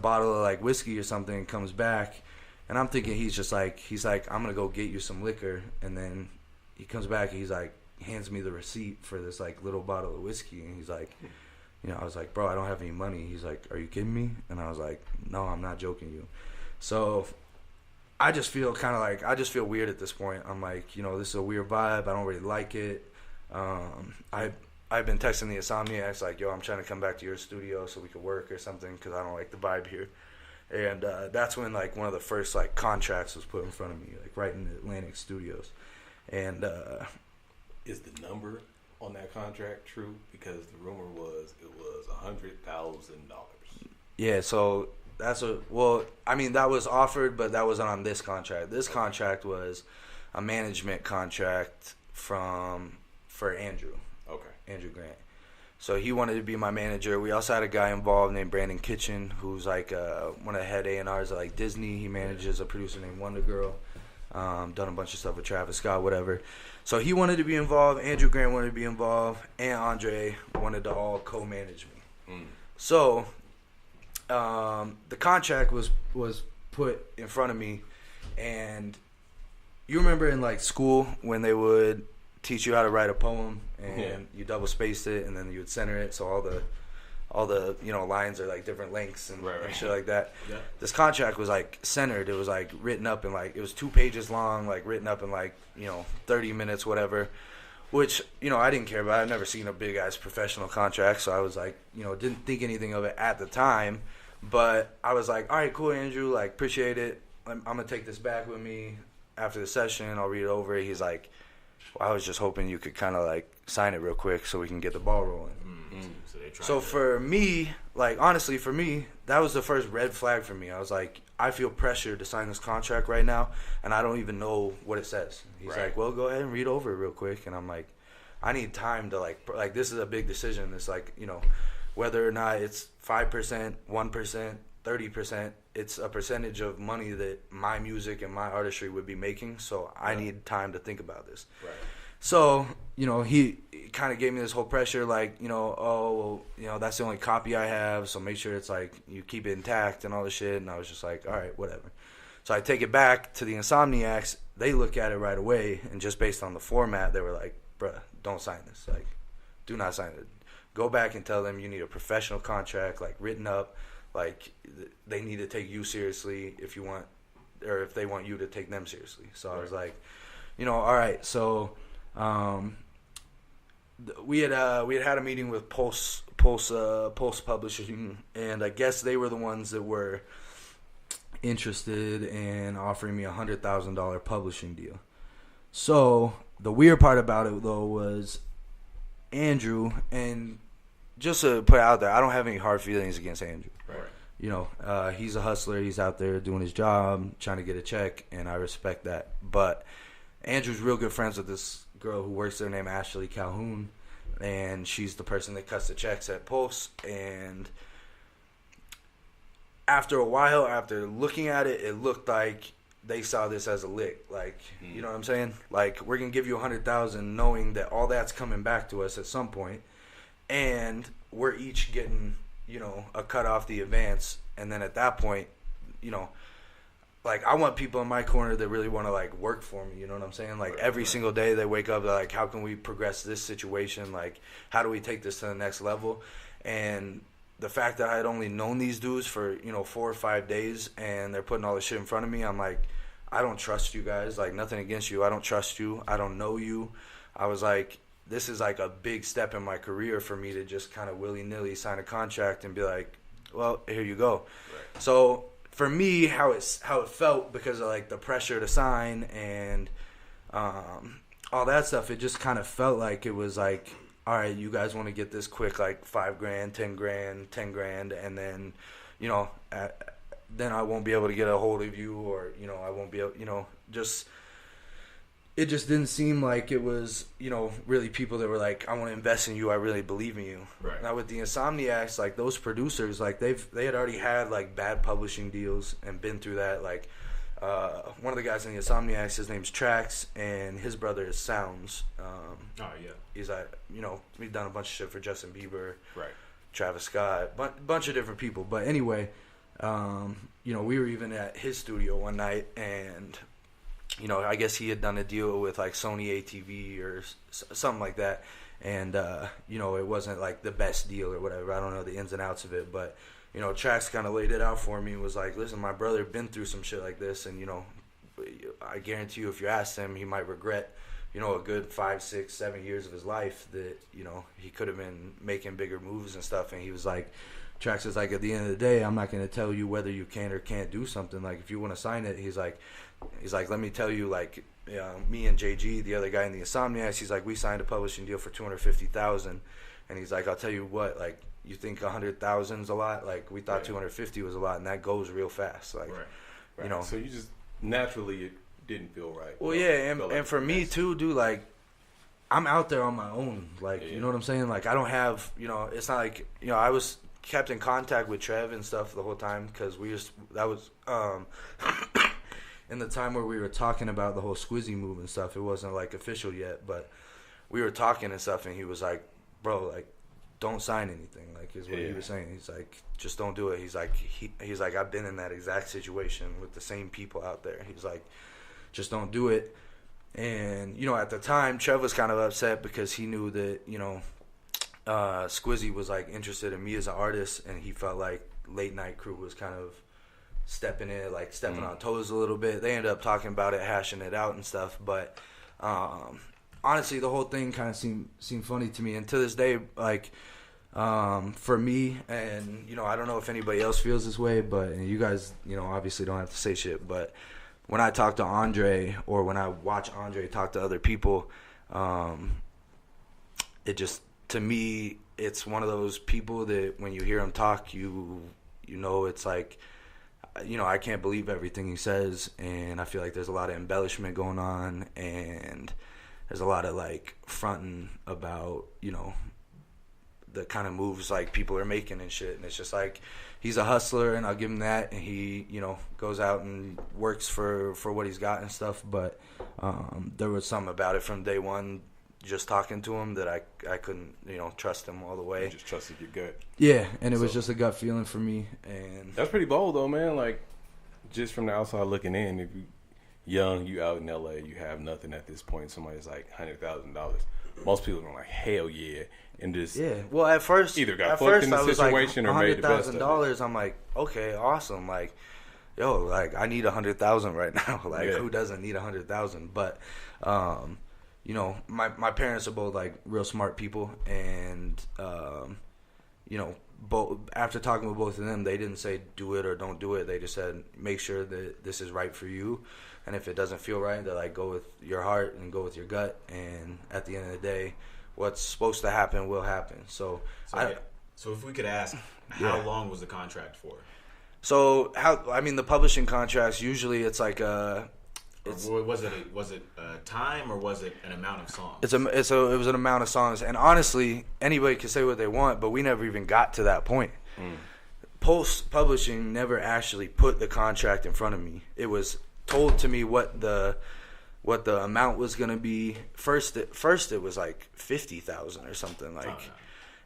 bottle of like whiskey or something and comes back, and I'm thinking he's like, I'm gonna go get you some liquor. And then he comes back and he's like, hands me the receipt for this like little bottle of whiskey, and he's like, I was like, bro, I don't have any money. He's like, are you kidding me? And I was like, no, I'm not joking you. So I just feel weird at this point. I'm like, this is a weird vibe. I don't really like it. I've been texting the Insomniacs like, yo, I'm trying to come back to your studio so we could work or something, because I don't like the vibe here. And that's when like one of the first like contracts was put in front of me, like right in the Atlantic Studios. And is the number on that contract true? Because the rumor was it was $100,000. Yeah, so that was offered, but that wasn't on this contract. This contract was a management contract for Andrew. Okay. Andrew Grant. So he wanted to be my manager. We also had a guy involved named Brandon Kitchen, who's like one of the head A&Rs at like Disney. He manages a producer named Wonder Girl. Done a bunch of stuff with Travis Scott, whatever. So he wanted to be involved. Andrew Grant wanted to be involved, and Andre wanted to all co-manage me. So the contract was put in front of me, and you remember in like school when they would teach you how to write a poem, and you double spaced it, and then you would center it, so all the lines are like different lengths and shit like that. Yeah. This contract was like centered. It was like written up in like, it was 2 pages long, like written up in like 30 minutes, whatever. Which I didn't care about. I'd never seen a big ass professional contract, so I was like didn't think anything of it at the time. But I was like, all right, cool, Andrew, like, appreciate it. I'm gonna take this back with me after the session. I'll read it over. He's like, I was just hoping you could kind of like sign it real quick so we can get the ball rolling. So for me, like honestly, for me, that was the first red flag for me. I was like, I feel pressure to sign this contract right now, and I don't even know what it says. He's like, well, go ahead and read over it real quick, and I'm like, I need time to like this is a big decision. It's like, you know, whether or not it's 5%, 1%, 30%, it's a percentage of money that my music and my artistry would be making. So I need time to think about this. Right. So, you know, he kind of gave me this whole pressure, like, you know, oh, well, you know, that's the only copy I have, so make sure it's like you keep it intact and all this shit. And I was just like, all right, whatever. So I take it back to the Insomniacs. They look at it right away, and just based on the format, they were like, bruh, don't sign this. Like, do not sign it. Go back and tell them you need a professional contract, like written up. Like, they need to take you seriously if you want, or if they want you to take them seriously. So I was like, you know, all right. So we had a meeting with Pulse Publishing, and I guess they were the ones that were interested in offering me $100,000 publishing deal. So the weird part about it though was Andrew, and just to put it out there, I don't have any hard feelings against Andrew. Right. You know, he's a hustler. He's out there doing his job, trying to get a check, and I respect that. But Andrew's real good friends with this girl who works there named Ashley Calhoun, and she's the person that cuts the checks at Pulse. And after a while, after looking at it, it looked like they saw this as a lick. Like, you know what I'm saying? Like, we're going to give you $100,000 knowing that all that's coming back to us at some point, and we're each getting, you know, a cut off the advance. And then at that point, you know, like, I want people in my corner that really want to, like, work for me, you know what I'm saying? Like, every single day they wake up, they're like, how can we progress this situation? Like, how do we take this to the next level? And the fact that I had only known these dudes for, you know, 4 or 5 days, and they're putting all this shit in front of me, I'm like, I don't trust you guys. Like, nothing against you. I don't trust you. I don't know you. I was like, this is like a big step in my career for me to just kind of willy-nilly sign a contract and be like, well, here you go. Right. So for me, how it felt, because of like the pressure to sign and all that stuff, it just kind of felt like it was like, all right, you guys want to get this quick, like $5,000, $10,000, and then, you know, then I won't be able to get a hold of you, or, you know, I won't be able, you know, just, it just didn't seem like it was, you know, really people that were like, I want to invest in you, I really believe in you. Right. Now with the Insomniacs, like, those producers, like, they had already had like bad publishing deals and been through that. Like, one of the guys in the Insomniacs, his name's Trax, and his brother is Sounds. He's like, you know, we've done a bunch of shit for Justin Bieber, right? Travis Scott, bunch of different people. But anyway, you know, we were even at his studio one night, and, you know, I guess he had done a deal with like Sony ATV or something like that, and you know, it wasn't like the best deal or whatever. I don't know the ins and outs of it, but, you know, Trax kind of laid it out for me and was like, listen, my brother been through some shit like this, and, you know, I guarantee you if you ask him, he might regret, you know, a good 5, 6, 7 years of his life that, you know, he could have been making bigger moves and stuff. And he was like, Trax is like, at the end of the day, I'm not going to tell you whether you can or can't do something. Like, if you want to sign it, he's like, let me tell you, like, me and JG, the other guy in the Insomniacs, he's like, we signed a publishing deal for $250,000, and he's like, I'll tell you what, like, you think 100,000 is a lot? Like, we thought 250 was a lot, and that goes real fast. Like, you know, so you just naturally, it didn't feel right. Well, yeah, and for me too, dude, like, I'm out there on my own. Like, you know what I'm saying? Like, I don't have, you know, it's not like, you know, I was kept in contact with Trev and stuff the whole time, because that was in the time where we were talking about the whole Squizzy move and stuff. It wasn't like official yet, but we were talking and stuff, and he was like, bro, like, don't sign anything, like, is what he was saying. He's like, just don't do it. He's like, he's like, I've been in that exact situation with the same people out there. He's like, just don't do it. And, you know, at the time, Trev was kind of upset because he knew that, you know, Squizzy was like interested in me as an artist, and he felt like Late Night Crew was kind of stepping on toes a little bit. They ended up talking about it, hashing it out and stuff, but honestly, the whole thing kind of seemed funny to me. And to this day, like, for me, and, you know, I don't know if anybody else feels this way, but, and you guys, you know, obviously don't have to say shit, but when I talk to Andre or when I watch Andre talk to other people, it just, to me, it's one of those people that when you hear him talk, you know, it's like, you know, I can't believe everything he says, and I feel like there's a lot of embellishment going on, and there's a lot of like fronting about, you know, the kind of moves like people are making and shit, and it's just like, he's a hustler, and I'll give him that, and he, you know, goes out and works for what he's got and stuff, but there was something about it from day one, just talking to him, that I couldn't, you know, trust him all the way. You just trusted your gut. Yeah, and it was just a gut feeling for me, and that's pretty bold though, man. Like, just from the outside looking in, if you young, you out in LA, you have nothing at this point, somebody's like $100,000. Most people are like, hell yeah, and just Well, at first, either got fucked in the situation or made the best of $100,000. I'm like, okay, awesome. Like, yo, like I need 100,000 right now. Like, who doesn't need 100,000? But, you know, my parents are both like real smart people, and you know, both after talking with both of them, they didn't say do it or don't do it. They just said make sure that this is right for you. And if it doesn't feel right, they're like, go with your heart and go with your gut. And at the end of the day, what's supposed to happen will happen. So if we could ask, how long was the contract for? So the publishing contracts, usually it's like was it a time, or was it an amount of songs? It was an amount of songs. And honestly, anybody can say what they want, but we never even got to that point. Post publishing never actually put the contract in front of me. It was told to me what the amount was gonna be. First it was like 50,000 or something like. Oh, yeah.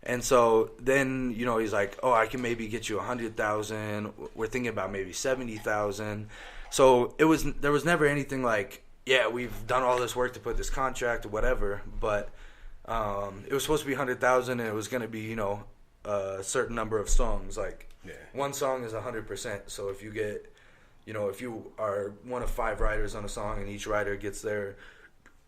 And so then, you know, he's like, oh, I can maybe get you 100,000. We're thinking about maybe 70,000. So there was never anything like, yeah, we've done all this work to put this contract or whatever. But it was supposed to be 100,000, and it was gonna be, you know, a certain number of songs. Like one song is 100%. So if you get, you know, if you are one of 5 writers on a song, and each writer gets their,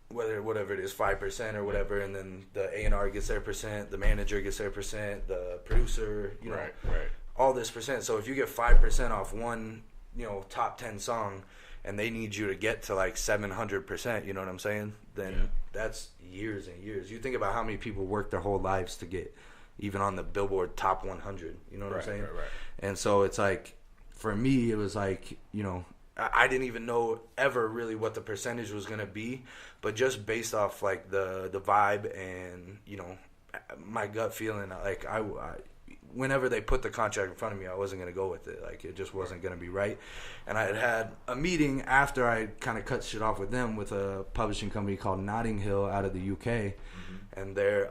whatever it is, 5% or whatever, and then the A&R gets their percent, the manager gets their percent, the producer, you know, all this percent. So if you get 5% off one, you know, top 10 song, and they need you to get to like 700%, you know what I'm saying? Then that's years and years. You think about how many people work their whole lives to get even on the Billboard top 100, you know what I'm saying? Right. And so it's like, for me, it was like, you know, I didn't even know ever really what the percentage was going to be, but just based off like the vibe and, you know, my gut feeling, like I whenever they put the contract in front of me, I wasn't going to go with it. Like, it just wasn't going to be right. And I had a meeting after I kind of cut shit off with them, with a publishing company called Notting Hill out of the UK. And they're,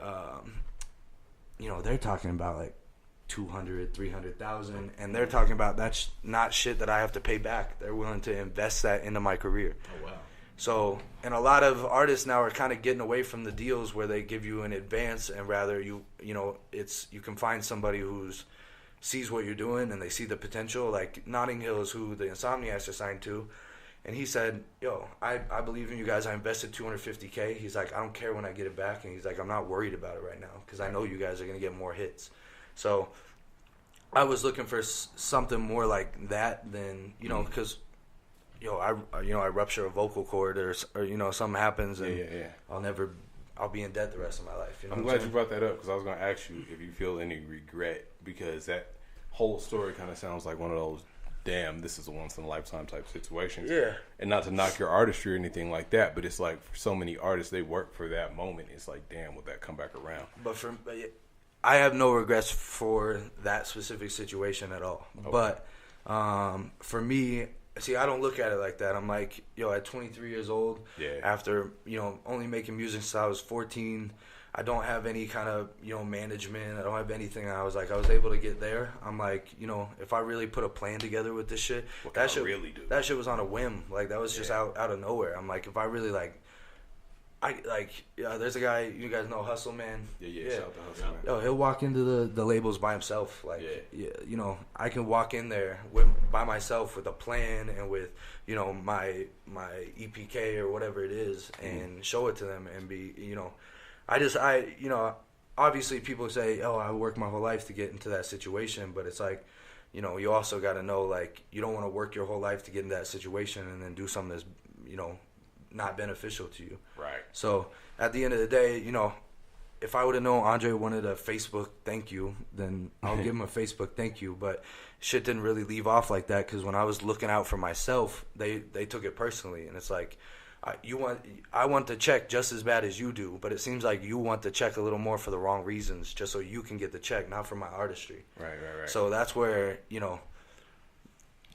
you know, they're talking about like 200, 300,000, and they're talking about that's not shit that I have to pay back. They're willing to invest that into my career. Oh wow. So, and a lot of artists now are kind of getting away from the deals where they give you an advance, and rather you know, it's, you can find somebody who's sees what you're doing and they see the potential. Like Notting Hill is who the Insomniacs are signed to, and he said, yo, I believe in you guys. I invested $250K. He's like, I don't care when I get it back, and he's like, I'm not worried about it right now because I know you guys are gonna get more hits. So I was looking for something more like that than, you know, because, I rupture a vocal cord or you know, something happens and I'll be in debt the rest of my life. You know, I'm glad you brought that up, because I was going to ask you if you feel any regret, because that whole story kind of sounds like one of those, damn, this is a once in a lifetime type situations. Yeah. And not to knock your artistry or anything like that, but it's like for so many artists, they work for that moment. It's like, damn, will that come back around? But I have no regrets for that specific situation at all. Okay. But for me, see, I don't look at it like that. I'm like, yo, at 23 years old, after, you know, only making music since I was 14, I don't have any kind of, you know, management. I don't have anything. I was able to get there. I'm like, you know, if I really put a plan together with this shit, that shit was on a whim. Like, that was just out of nowhere. I'm like, if I really there's a guy, you guys know, Hustle Man. Yeah. Shout out to Hustle Man. Yo, he'll walk into the labels by himself. Like, you know, I can walk in there by myself with a plan and with, you know, my EPK or whatever it is, and show it to them and be, you know, you know, obviously people say, oh, I worked my whole life to get into that situation, but it's like, you know, you also got to know, like, you don't want to work your whole life to get in that situation and then do something that's, you know, not beneficial to you. Right. So at the end of the day, you know, if I would have known Andre wanted a Facebook thank you, then I'll give him a Facebook thank you. But shit didn't really leave off like that, because when I was looking out for myself, they took it personally. And it's like, I want the check just as bad as you do, but it seems like you want the check a little more for the wrong reasons, just so you can get the check, not for my artistry. Right. So that's where, you know,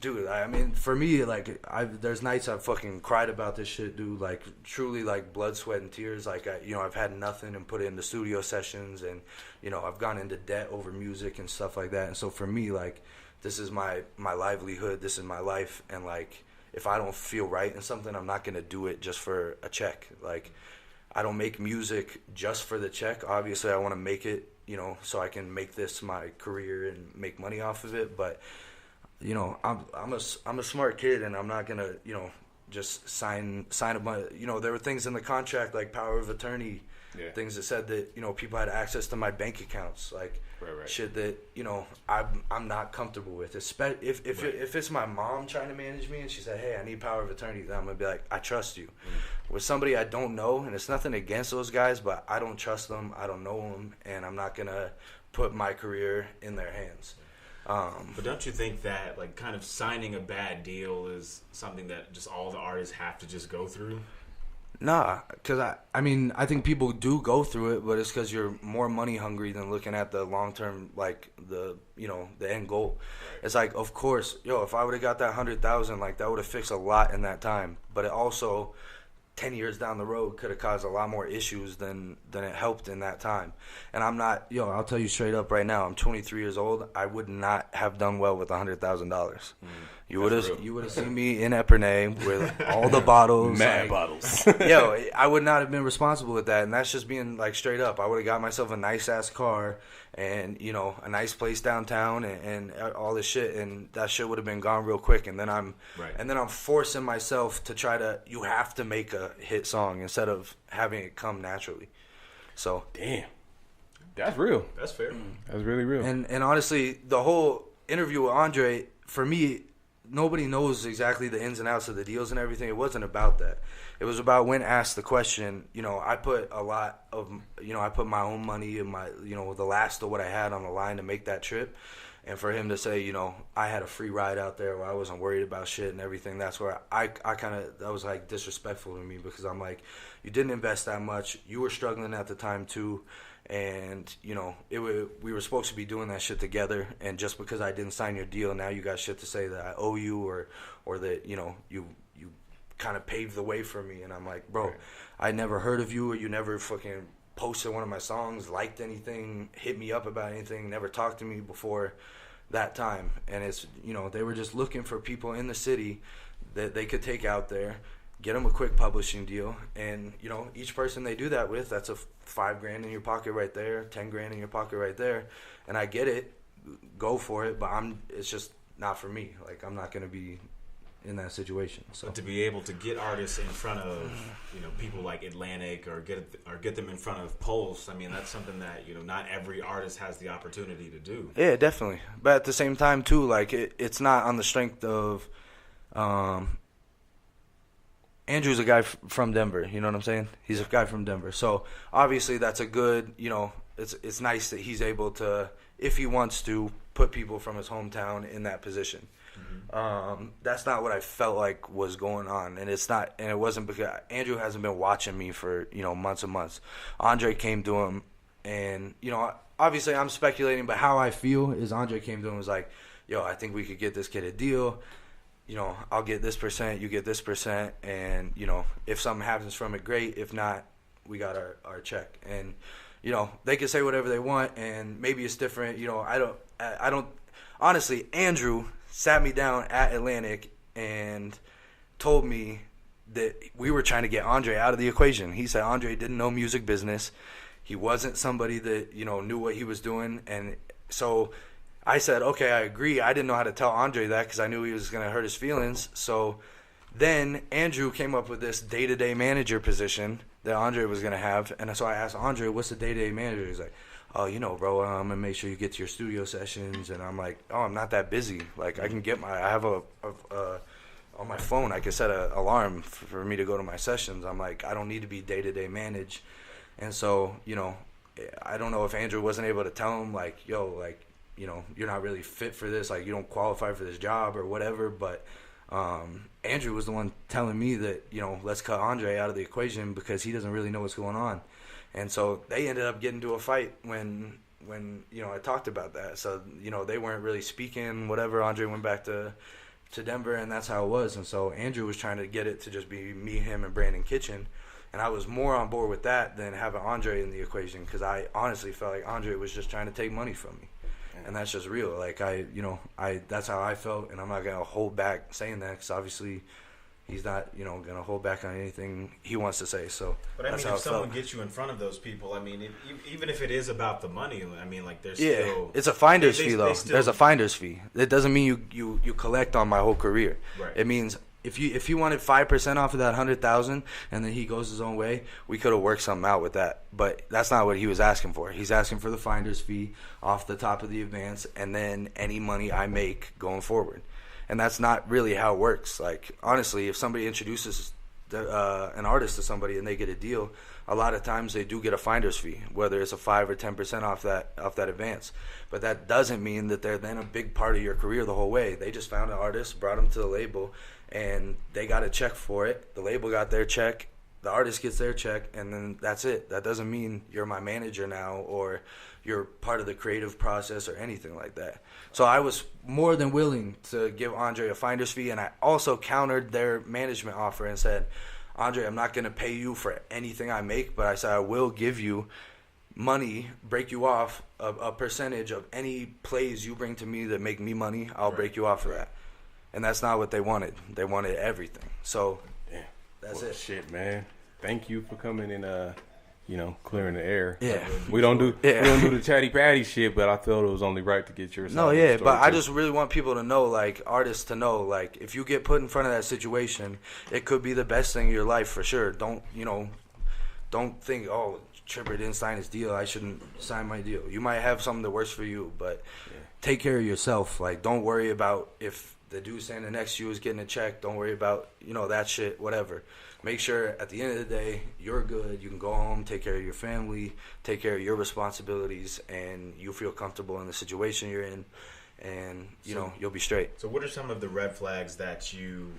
dude, I mean, for me, like, there's nights I've fucking cried about this shit, dude. Like, truly, like, blood, sweat, and tears. Like, you know, I've had nothing and put it into studio sessions, and, you know, I've gone into debt over music and stuff like that. And so for me, like, this is my livelihood. This is my life. And, like, if I don't feel right in something, I'm not going to do it just for a check. Like, I don't make music just for the check. Obviously, I want to make it, you know, so I can make this my career and make money off of it. But, you know, I'm a smart kid, and I'm not gonna, you know, just sign a bunch. You know, there were things in the contract like power of attorney, things that said that, you know, people had access to my bank accounts, like shit that, you know, I'm not comfortable with. If it's my mom trying to manage me and she said, hey, I need power of attorney, then I'm gonna be like, I trust you. With somebody I don't know, and it's nothing against those guys, but I don't trust them, I don't know them, and I'm not gonna put my career in their hands. But don't you think that, like, kind of signing a bad deal is something that just all the artists have to just go through? Nah, because I mean, I think people do go through it, but it's because you're more money hungry than looking at the long term, like, the, you know, the end goal. Right. It's like, of course, if I would have got that 100,000, like, that would have fixed a lot in that time. But it also, 10 years down the road, could have caused a lot more issues than it helped in that time. And I'm not, I'll tell you straight up right now, I'm 23 years old. I would not have done well with $100,000. You would have seen me in Epernay with all the bottles. Mad bottles. I would not have been responsible with that. And that's just being, like, straight up. I would have got myself a nice-ass car and, you know, a nice place downtown and all this shit. And that shit would have been gone real quick. And then I'm forcing myself to try to, you have to make a hit song instead of having it come naturally. So. Damn. That's real. That's fair. That's really real. And honestly, the whole interview with Andre, for me, nobody knows exactly the ins and outs of the deals and everything. It wasn't about that. It was about when asked the question, you know, I put a lot of, you know, I put my own money and my, you know, the last of what I had on the line to make that trip. And for him to say, you know, I had a free ride out there where I wasn't worried about shit and everything, that's where I kind of, that was, like, disrespectful to me, because I'm like, you didn't invest that much. You were struggling at the time too. And, you know, we were supposed to be doing that shit together. And just because I didn't sign your deal, now you got shit to say that I owe you or that, you know, you kind of paved the way for me. And I'm like, bro, I never heard of you, or you never fucking posted one of my songs, liked anything, hit me up about anything, never talked to me before that time. And it's, you know, they were just looking for people in the city that they could take out there, get them a quick publishing deal, and, you know, each person they do that with, that's a $5,000 in your pocket right there, $10,000 in your pocket right there. And I get it, go for it, but it's just not for me. Like, I'm not going to be in that situation. So but to be able to get artists in front of, you know, people like Atlantic, or get them in front of Pulse, I mean, that's something that, you know, not every artist has the opportunity to do. Yeah, definitely. But at the same time too, like, it's not on the strength of Andrew's a guy from Denver, you know what I'm saying? He's a guy from Denver. So obviously that's a good, you know, it's nice that he's able to, if he wants to, put people from his hometown in that position. That's not what I felt like was going on, and it wasn't because Andrew hasn't been watching me for, you know, months and months. Andre came to him, and, you know, obviously I'm speculating, but how I feel is Andre came to him and was like, yo, I think we could get this kid a deal. You know, I'll get this %, you get this %, and, you know, if something happens from it, great. If not, we got our check. And, you know, they can say whatever they want, and maybe it's different. You know, I don't, honestly, Andrew sat me down at Atlantic and told me that we were trying to get Andre out of the equation. He said Andre didn't know music business. He wasn't somebody that, you know, knew what he was doing. And so I said, okay, I agree. I didn't know how to tell Andre that because I knew he was going to hurt his feelings. So then Andrew came up with this day-to-day manager position that Andre was going to have. And so I asked Andre, what's the day-to-day manager? He's like, oh, you know, bro, I'm gonna make sure you get to your studio sessions, and I'm like, oh, I'm not that busy. Like, I have on my phone, I can set an alarm for me to go to my sessions. I'm like, I don't need to be day-to-day managed. And so, you know, I don't know if Andrew wasn't able to tell him, like, yo, like, you know, you're not really fit for this. Like, you don't qualify for this job or whatever. But Andrew was the one telling me that, you know, let's cut Andre out of the equation because he doesn't really know what's going on. And so they ended up getting into a fight when you know, I talked about that. So, you know, they weren't really speaking, whatever. Andre went back to Denver, and that's how it was. And so Andrew was trying to get it to just be me, him, and Brandon Kitchen. And I was more on board with that than having Andre in the equation because I honestly felt like Andre was just trying to take money from me. And that's just real. Like, that's how I felt, and I'm not going to hold back saying that because obviously he's not, you know, going to hold back on anything he wants to say. So, but I that's mean, how if it someone felt. gets you in front of those people, I mean, even if it is about the money, I mean, like, there's Yeah, still, it's a finder's fee though. still, There's a finder's fee. It doesn't mean you collect on my whole career. Right. It means if you wanted 5% off of that 100,000 and then he goes his own way, we could have worked something out with that. But that's not what he was asking for. He's asking for the finder's fee off the top of the advance and then any money I make going forward. And that's not really how it works. Like, honestly, if somebody introduces an artist to somebody and they get a deal, a lot of times they do get a finder's fee, whether it's a 5 or 10% off that advance. But that doesn't mean that they're then a big part of your career the whole way. They just found an artist, brought them to the label, and they got a check for it. The label got their check. The artist gets their check, and then that's it. That doesn't mean you're my manager now or you're part of the creative process or anything like that. So I was more than willing to give Andre a finder's fee, and I also countered their management offer and said, Andre, I'm not going to pay you for anything I make, but I said I will give you money, break you off a percentage of any plays you bring to me that make me money. I'll break you off for that. And that's not what they wanted. They wanted everything. So that's it. Shit, man. Thank you for coming and you know, clearing the air. Yeah. We don't do the chatty patty shit, but I felt it was only right to get your side No, of the yeah, story but I too. just really want people to know, like, artists to know, like, if you get put in front of that situation, it could be the best thing in your life for sure. Don't think, oh, Tripper didn't sign his deal, I shouldn't sign my deal. You might have something that works for you, but take care of yourself. Like, don't worry about if the dude standing next to you is getting a check. Don't worry about, that shit, whatever. Make sure at the end of the day, you're good. You can go home, take care of your family, take care of your responsibilities, and you feel comfortable in the situation you're in, and, you'll be straight. So what are some of the red flags that you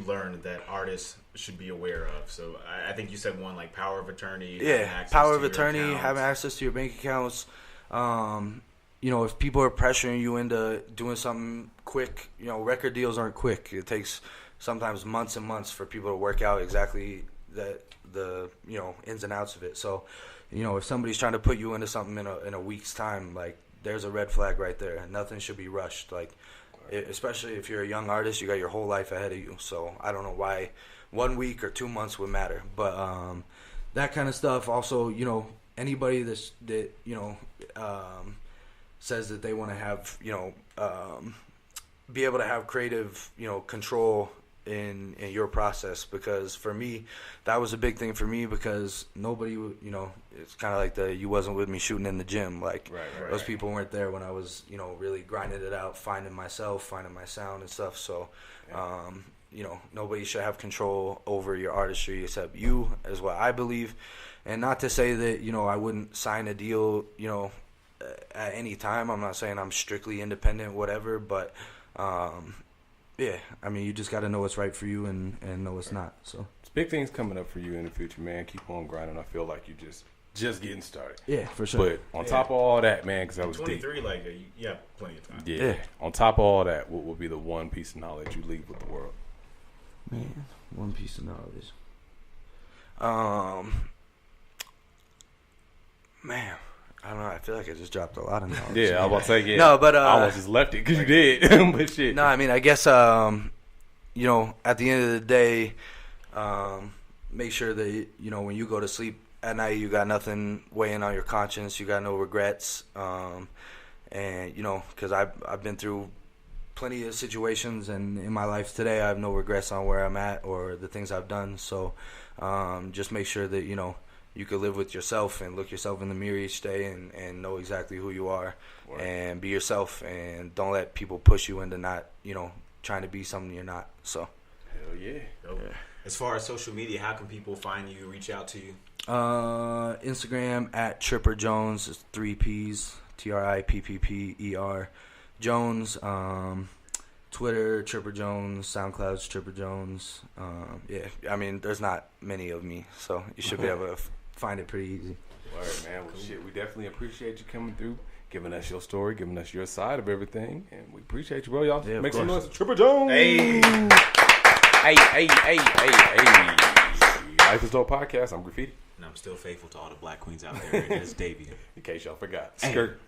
learned that artists should be aware of? So I think you said one, like power of attorney. Yeah, power of attorney, having access to your bank accounts. If people are pressuring you into doing something quick, record deals aren't quick. It takes sometimes months and months for people to work out exactly the ins and outs of it. So, if somebody's trying to put you into something in a week's time, like, there's a red flag right there. Nothing should be rushed. Like, especially if you're a young artist, you got your whole life ahead of you. So I don't know why 1 week or 2 months would matter. But that kind of stuff. Also, anybody that says that they want to have, be able to have creative, control in your process, because for me that was a big thing for me, because nobody, it's kind of like you wasn't with me shooting in the gym, like those people weren't there when I was, really grinding it out, finding myself, finding my sound and stuff. So nobody should have control over your artistry except you, is what I believe. And not to say that I wouldn't sign a deal at any time. I'm not saying I'm strictly independent, whatever, but yeah, I mean, you just got to know what's right for you and know what's not. So it's big things coming up for you in the future, man. Keep on grinding. I feel like you just getting started. Yeah, for sure. But on top of all that, man, because I was 23, deep. like, you have plenty of time. Yeah. On top of all that, what would be the one piece of knowledge you leave with the world? Man, one piece of knowledge. Man, I don't know. I feel like I just dropped a lot of knowledge. Yeah, I was about to say, yeah. No, but I almost just left it because you did. But shit. No, I mean, I guess at the end of the day, make sure that when you go to sleep at night, you got nothing weighing on your conscience. You got no regrets, and because I've been through plenty of situations, and in my life today, I have no regrets on where I'm at or the things I've done. So just make sure that you you could live with yourself and look yourself in the mirror each day and know exactly who you are and be yourself, and don't let people push you into not, trying to be something you're not. So. Hell yeah. Yeah. As far as social media, how can people find you, reach out to you? Instagram at Tripper Jones. It's 3 P's. TRIPPPER Jones. Twitter, Tripper Jones. SoundCloud's Tripper Jones. I mean, there's not many of me, so you should be able to find it pretty easy. Word, man. Well, shit, we definitely appreciate you coming through, giving us your story, giving us your side of everything, and we appreciate you, bro. Y'all make some noise for Tripper Jones. Hey. Hey. Life is Dope Podcast. I'm Graffiti. And I'm still faithful to all the black queens out there, and it's Davian. In case y'all forgot. Hey. Skirt.